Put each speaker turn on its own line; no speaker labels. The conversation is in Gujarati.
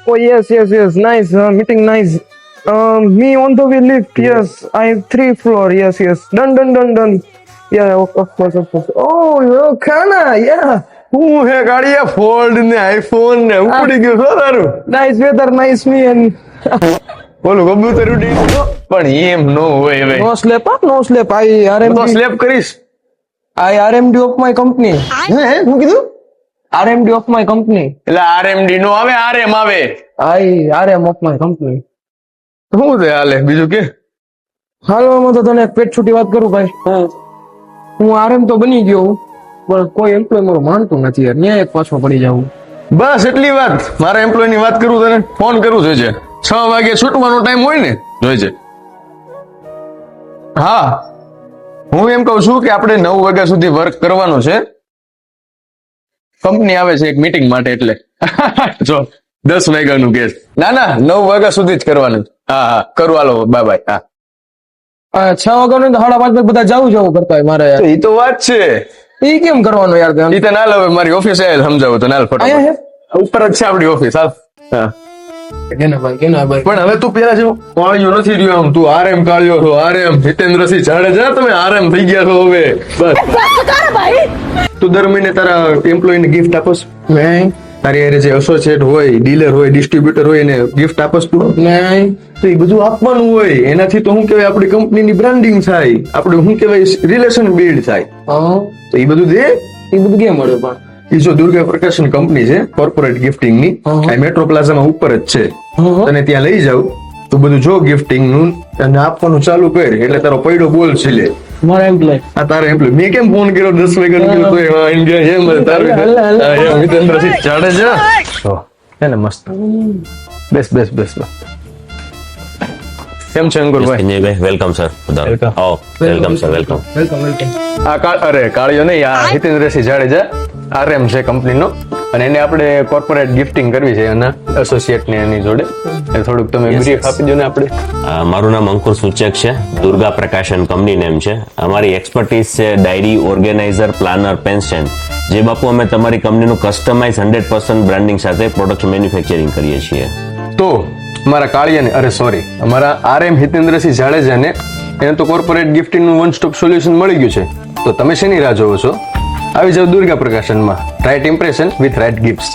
Oh, yes, yes, yes. Nice. Meeting nice. Me on the way lift. Yes, I have 3 floor. Yes, yes. Done, done, done, done. Yeah, of course, of course. Oh, yo, Kana. Yeah.
હું હે ગાડીએ ફોલ્ડ ને આઈફોન ને ઉપડી ગયું છો તારું
Nice weather, nice me and
બોલું કબૂતર ઉડી ગયું પણ એમ નો હોય હવે
no slap, huh? No slap. I
હું તો
RMD.
સ્લેપ કરીશ
I RMD of my company.
હે હું કીધું
RMD of my company.
એટલે આરએમડી નો આવે આરએમ આવે
I RM of my company.
શું છે હાલે બીજું કે
હાલો આમાં તો તને એક પેટ છૂટી વાત કરું ભાઈ હું RM તો બની ગયો હું, પણ કોઈ એમ્પ્લોય મારું માનતું નથી યાર ન્યાય એક પાછો પડી જાવું.
બસ એટલી વાત મારા એમ્પ્લોય ની વાત કરું તને ફોન કરું જોઈએ છે 6 વાગે છૂટવાનો ટાઈમ હોય ને જોઈએ છે હા હું એમ કહું છું કે આપણે 9 વાગ્યા સુધી વર્ક કરવાનું છે કંપની આવે છે એક મીટિંગ માટે એટલે જો 10 વાગ્યાનું કેસ ના 9 વાગ્યા સુધી જ કરવાનું હા હા કરું હાલો બાય બાય હા
6 વાગ્યાનું તો 5:30 બધા જવું કરતા હોય મારે યાર.
એ તો વાત છે
એ કેમ કરવાનું યાર તને?
ઈ તો ના હવે મારી ઓફિસે સમજાવું તો ના
અહીંયા હે?
ફટાફટ ઉપર જ છે આપણી ઓફિસ હાલ હા
કેના ભાઈ
પણ હવે તું પેલા જેવું કાળિયો નથી રહ્યો આમ તું આરએમ કાળિયો છો આરએમ હિતેન્દ્રસિંહ જાડેજા તમે આરએમ થઈ ગયા છો હવે બસ તું દર મહિને તારા એમ્પ્લોય ને ગિફ્ટ આપોસ
નહીં
તારી હારે જે એસોસિએટ હોય ડીલર હોય ડિસ્ટ્રીબ્યુટર હોય એને ગિફ્ટ આપોસ તું
નહીં
તો એ બધું આપવાનું હોય એનાથી તો શું કહેવાય આપણી કંપનીની બ્રાન્ડિંગ થાય આપણે શું કહેવાય રિલેશન બિલ્ડ થાય તો એ બધું દે
એ બધું કેમ મળે પણ
એ જો દુર્ગા પ્રકાશન કંપની છે કોર્પોરેટ ગિફ્ટિંગ ની આ મેટ્રો પ્લાઝામાં ઉપર જ છે તને ત્યાં લઈ જાવ તો બધું જો ગિફ્ટિંગ નું અને આપવાનું ચાલુ કર એટલે તારો પૈડો બોલ છે લે
મારા એમ્પ્લોય
આ તારા એમ્પ્લોય મેં કેમ ફોન કર્યો 10 વાગ્યાનો કીધું તો એમાં ઇન્ડિયા એમ તારું હિતેન્દ્રસિંહ જાડેજા તો એને મસ્ત બેસ બેસ બેસ કેમ છે Ankurbhai
Sanjaybhai welcome sir
Welcome.
Welcome sir welcome
welcome
અરે કાળિયો નહીં આ હિતેન્દ્રસિંહ જાડેજા આરએમ છે કંપનીનો અને એને આપણે કોર્પોરેટ ગિફ્ટિંગ કરવી છે એના એસોસિએટ ને એની જોડે એ થોડુંક તમે બ્રીફ આપી દો ને આપણે
મારું નામ અંકુર સૂચક છે દુર્ગા પ્રકાશન કંપની નેમ છે અમારી એક્સપર્ટીઝ છે ડાયરી ઓર્ગેનાઇઝર પ્લાનર પેન્શન જે બાપુ અમે તમારી કંપનીનું કસ્ટમાઇઝ 100% બ્રાન્ડિંગ સાથે પ્રોડક્ટ મેન્યુફેક્ચરિંગ કરીએ છીએ
તો અમારા કાળિયાને અરે સોરી અમારા આરએમ હિતેન્દ્રસિંહ જાડેજાને એને તો કોર્પોરેટ ગિફ્ટિંગ નું વન સ્ટોપ સોલ્યુશન મળી ગયું છે તો તમે શેની રાહ જોવો છો આવી જાવ દુર્ગા પ્રકાશનમાં right impression with right gifts